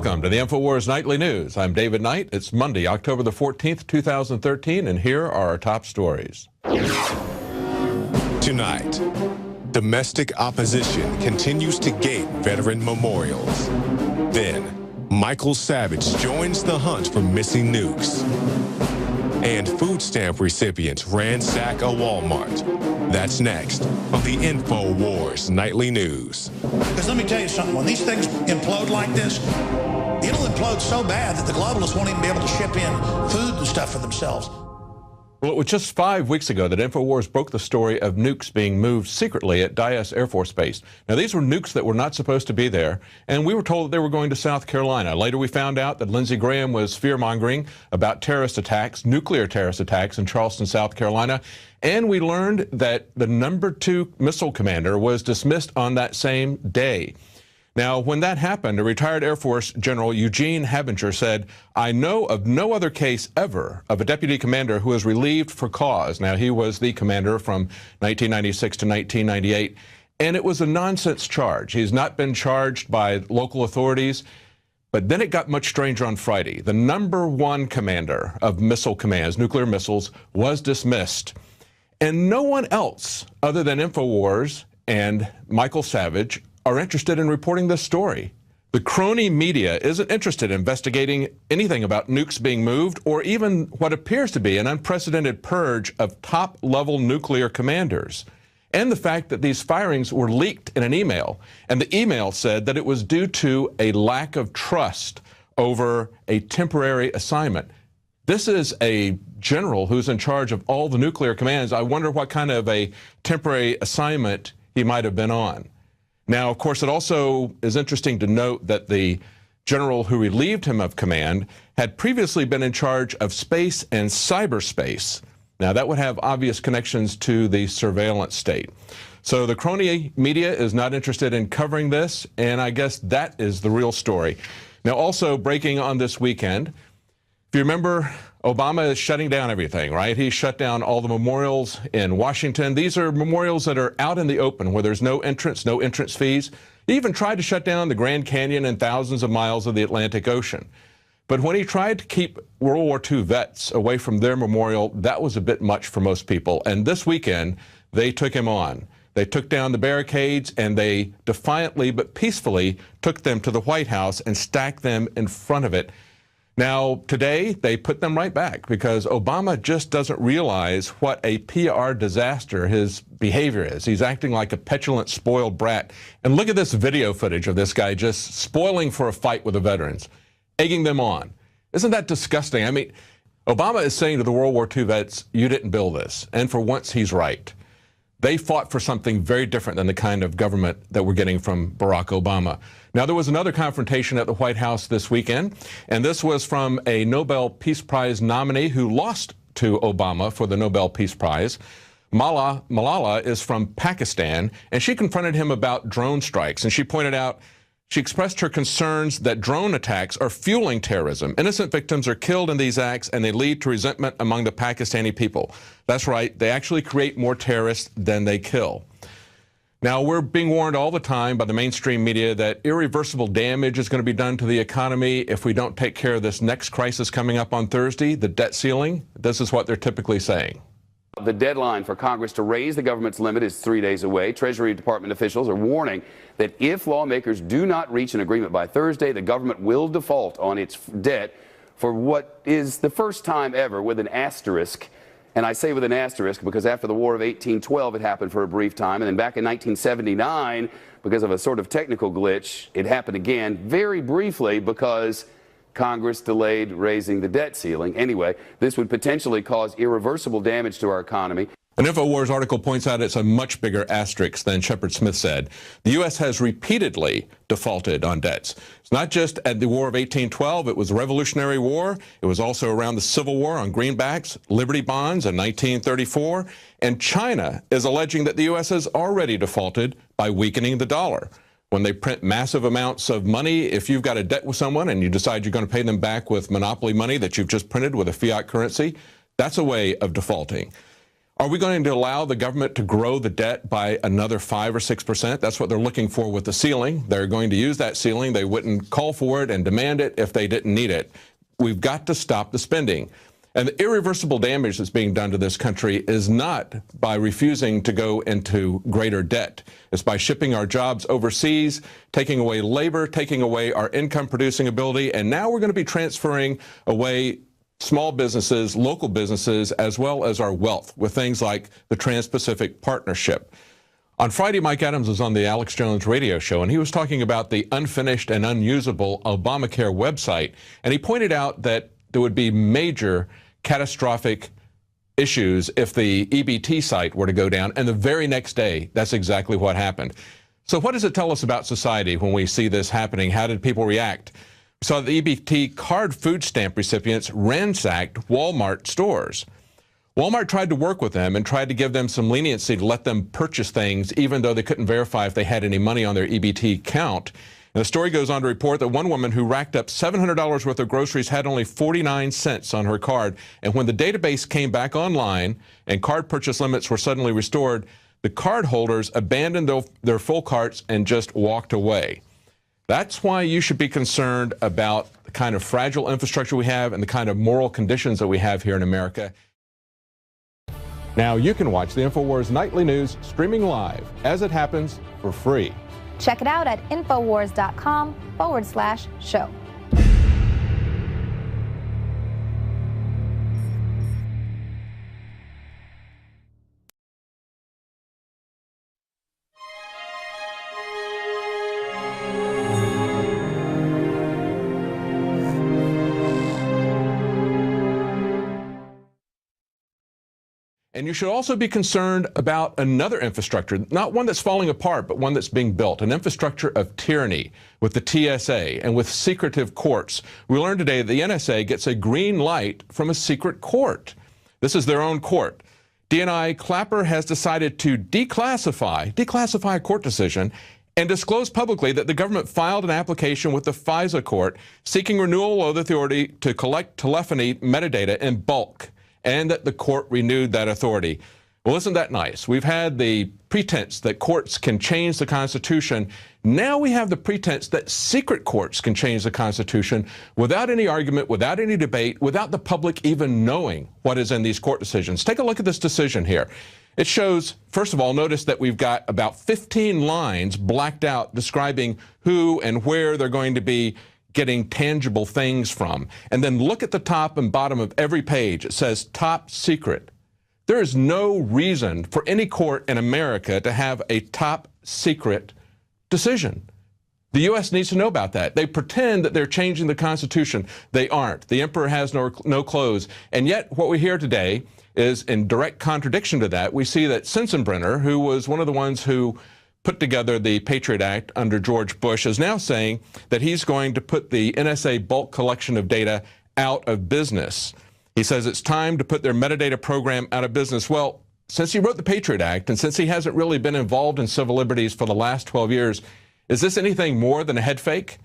Welcome to the InfoWars Nightly News. I'm David Knight. It's Monday, October the 14th, 2013, and here are our top stories. Tonight, domestic opposition continues to gate veteran memorials. Then, Michael Savage joins the hunt for missing nukes. And food stamp recipients ransack a Walmart. That's next on the InfoWars Nightly News. Because let me tell you something, when these things implode like this, it'll implode so bad that the globalists won't even be able to ship in food and stuff for themselves. Well, it was just 5 weeks ago that InfoWars broke the story of nukes being moved secretly at Dyess Air Force Base. Now, these were nukes that were not supposed to be there, and we were told that they were going to South Carolina. Later, we found out that Lindsey Graham was fear-mongering about terrorist attacks, nuclear terrorist attacks in Charleston, South Carolina, and we learned that the #2 missile commander was dismissed on that same day. Now, when that happened, a retired Air Force General Eugene Habinger said, "I know of no other case ever of a deputy commander who was relieved for cause." Now, he was the commander from 1996 to 1998, and it was a nonsense charge. He's not been charged by local authorities. But then it got much stranger on Friday. The #1 commander of missile commands, nuclear missiles, was dismissed. And no one else other than InfoWars and Michael Savage are interested in reporting this story. The crony media isn't interested in investigating anything about nukes being moved or even what appears to be an unprecedented purge of top-level nuclear commanders. And the fact that these firings were leaked in an email, and the email said that it was due to a lack of trust over a temporary assignment. This is a general who's in charge of all the nuclear commands. I wonder what kind of a temporary assignment he might have been on. Now, of course, it also is interesting to note that the general who relieved him of command had previously been in charge of space and cyberspace. Now, that would have obvious connections to the surveillance state. So the crony media is not interested in covering this, and I guess that is the real story. Now, also breaking on this weekend, if you remember, Obama is shutting down everything, right? He shut down all the memorials in Washington. These are memorials that are out in the open where there's no entrance fees. He even tried to shut down the Grand Canyon and thousands of miles of the Atlantic Ocean. But when he tried to keep World War II vets away from their memorial, that was a bit much for most people. And this weekend, they took him on. They took down the Barry-Cades, and they defiantly but peacefully took them to the White House and stacked them in front of it. Now, today, they put them right back because Obama just doesn't realize what a PR disaster his behavior is. He's acting like a petulant, spoiled brat. And look at this video footage of this guy just spoiling for a fight with the veterans, egging them on. Isn't that disgusting? I mean, Obama is saying to the World War II vets, you didn't build this. And for once, he's right. They fought for something very different than the kind of government that we're getting from Barack Obama. Now, there was another confrontation at the White House this weekend, and this was from a Nobel Peace Prize nominee who lost to Obama for the Nobel Peace Prize. Malala is from Pakistan, and she confronted him about drone strikes, and she pointed out, she expressed her concerns that drone attacks are fueling terrorism. Innocent victims are killed in these acts, and they lead to resentment among the Pakistani people. That's right, they actually create more terrorists than they kill. Now, we're being warned all the time by the mainstream media that irreversible damage is going to be done to the economy if we don't take care of this next crisis coming up on Thursday, the debt ceiling. This is what they're typically saying. The deadline for Congress to raise the government's limit is 3 days away. Treasury Department officials are warning that if lawmakers do not reach an agreement by Thursday, the government will default on its debt for what is the first time ever with an asterisk. And I say with an asterisk because after the War of 1812, it happened for a brief time. And then back in 1979, because of a sort of technical glitch, it happened again very briefly because Congress delayed raising the debt ceiling. Anyway, this would potentially cause irreversible damage to our economy. An InfoWars article points out it's a much bigger asterisk than Shepard Smith said. The U.S. has repeatedly defaulted on debts. It's not just at the War of 1812. It was the Revolutionary War. It was also around the Civil War on greenbacks, Liberty bonds in 1934. And China is alleging that the U.S. has already defaulted by weakening the dollar. When they print massive amounts of money, if you've got a debt with someone and you decide you're going to pay them back with monopoly money that you've just printed with a fiat currency, that's a way of defaulting. Are we going to allow the government to grow the debt by another 5 or 6%? That's what they're looking for with the ceiling. They're going to use that ceiling. They wouldn't call for it and demand it if they didn't need it. We've got to stop the spending. And the irreversible damage that's being done to this country is not by refusing to go into greater debt. It's by shipping our jobs overseas, taking away labor, taking away our income-producing ability, and now we're going to be transferring away small businesses, local businesses, as well as our wealth with things like the Trans-Pacific Partnership. On Friday, Mike Adams was on the Alex Jones radio show, and he was talking about the unfinished and unusable Obamacare website, and he pointed out that there would be major catastrophic issues if the EBT site were to go down, and the very next day, that's exactly what happened. So what does it tell us about society when we see this happening? How did people react? We saw the EBT card food stamp recipients ransacked Walmart stores. Walmart tried to work with them and tried to give them some leniency to let them purchase things, even though they couldn't verify if they had any money on their EBT account. And the story goes on to report that one woman who racked up $700 worth of groceries had only 49 cents on her card. And when the database came back online and card purchase limits were suddenly restored, the card holders abandoned their full carts and just walked away. That's why you should be concerned about the kind of fragile infrastructure we have and the kind of moral conditions that we have here in America. Now you can watch the InfoWars Nightly News streaming live as it happens for free. Check it out at Infowars.com/show. And you should also be concerned about another infrastructure, not one that's falling apart, but one that's being built, an infrastructure of tyranny with the TSA and with secretive courts. We learned today that the NSA gets a green light from a secret court. This is their own court. DNI Clapper has decided to declassify a court decision and disclose publicly that the government filed an application with the FISA court seeking renewal of the authority to collect telephony metadata in bulk, and that the court renewed that authority. Well, isn't that nice? We've had the pretense that courts can change the Constitution. Now we have the pretense that secret courts can change the Constitution without any argument, without any debate, without the public even knowing what is in these court decisions. Take a look at this decision here. It shows, first of all, notice that we've got about 15 lines blacked out describing who and where they're going to be getting tangible things from. And then look at the top and bottom of every page. It says top secret. There is no reason for any court in America to have a top secret decision. The U.S. needs to know about that. They pretend that they're changing the Constitution. They aren't. The emperor has no clothes. And yet what we hear today is in direct contradiction to that. We see that Sensenbrenner, who was one of the ones who put together the Patriot Act under George Bush, is now saying that he's going to put the NSA bulk collection of data out of business. He says it's time to put their metadata program out of business. Well, since he wrote the Patriot Act and since he hasn't really been involved in civil liberties for the last 12 years, is this anything more than a head fake?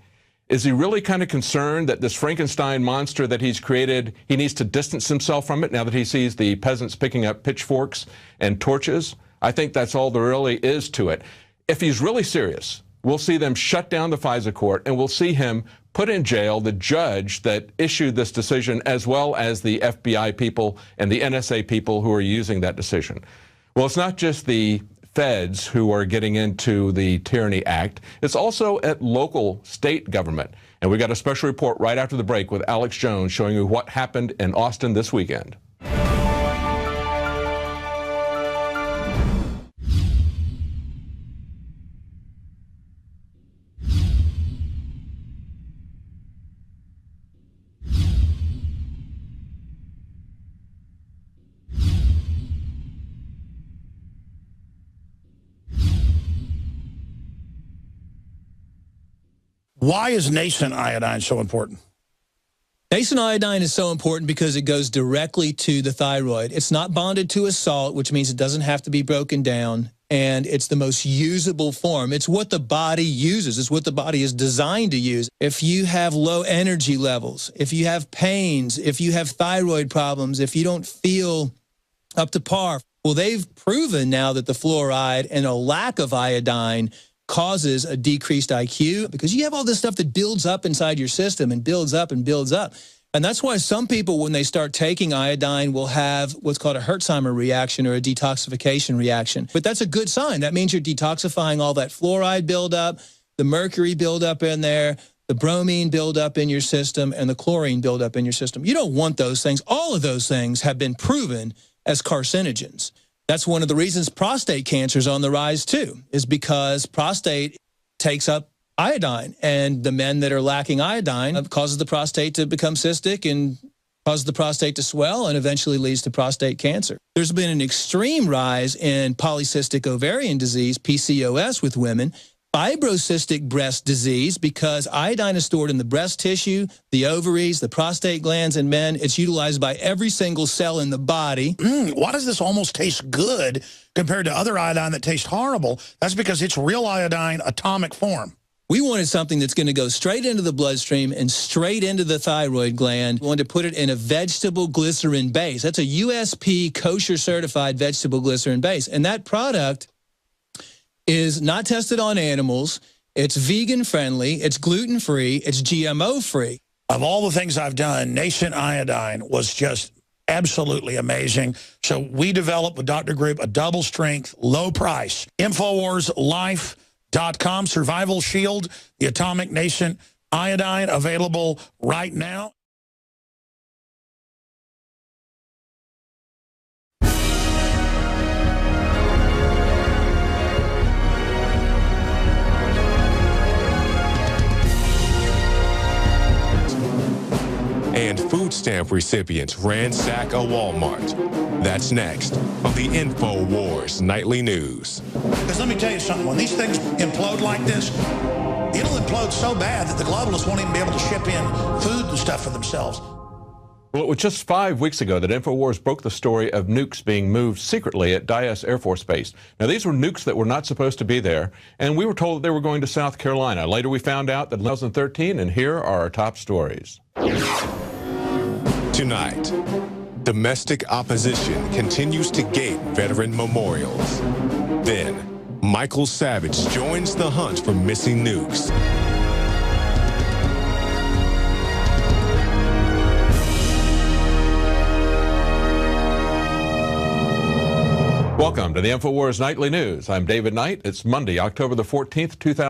Is he really kind of concerned that this Frankenstein monster that he's created, he needs to distance himself from it now that he sees the peasants picking up pitchforks and torches? I think that's all there really is to it. If he's really serious, we'll see them shut down the FISA court and we'll see him put in jail the judge that issued this decision, as well as the FBI people and the NSA people who are using that decision. Well, it's not just the feds who are getting into the Tyranny Act. It's also at local state government. And we got a special report right after the break with Alex Jones showing you what happened in Austin this weekend. Why is nascent iodine so important? Nascent iodine is so important because it goes directly to the thyroid. It's not bonded to a salt, which means it doesn't have to be broken down, and it's the most usable form. It's what the body uses. It's what the body is designed to use. If you have low energy levels, if you have pains, if you have thyroid problems, if you don't feel up to par, Well, they've proven now that the fluoride and a lack of iodine causes a decreased IQ, because you have all this stuff that builds up inside your system and builds up and builds up. And that's why some people, when they start taking iodine, will have what's called a Herxheimer reaction or a detoxification reaction. But that's a good sign. That means you're detoxifying all that fluoride buildup, the mercury buildup in there, the bromine buildup in your system, and the chlorine buildup in your system. You don't want those things. All of those things have been proven as carcinogens. That's one of the reasons prostate cancer is on the rise too, is because prostate takes up iodine, and the men that are lacking iodine causes the prostate to become cystic and causes the prostate to swell and eventually leads to prostate cancer. There's been an extreme rise in polycystic ovarian disease, PCOS, with women, fibrocystic breast disease, because iodine is stored in the breast tissue, the ovaries, the prostate glands in men. It's utilized by every single cell in the body. Why does this almost taste good compared to other iodine that tastes horrible? That's because it's real iodine, atomic form. We wanted something that's going to go straight into the bloodstream and straight into the thyroid gland. We wanted to put it in a vegetable glycerin base. That's a USP kosher certified vegetable glycerin base. And that product is not tested on animals. It's vegan friendly. It's gluten free. It's GMO free. Of all the things I've done, Nascent Iodine was just absolutely amazing. So we developed with Dr. Group a double strength, low price. InfoWarsLife.com, Survival Shield, the Atomic Nascent Iodine, available right now. And food stamp recipients ransack a Walmart. That's next on the InfoWars Nightly News. Because let me tell you something, when these things implode like this, it'll implode so bad that the globalists won't even be able to ship in food and stuff for themselves. Well, it was just 5 weeks ago that InfoWars broke the story of nukes being moved secretly at Dyess Air Force Base. Now, these were nukes that were not supposed to be there, and we were told that they were going to South Carolina. Later, we found out that in 2013, and here are our top stories. Tonight, domestic opposition continues to gate veteran memorials. Then, Michael Savage joins the hunt for missing nukes. Welcome to the InfoWars Nightly News. I'm David Knight. It's Monday, October the 14th, 2000.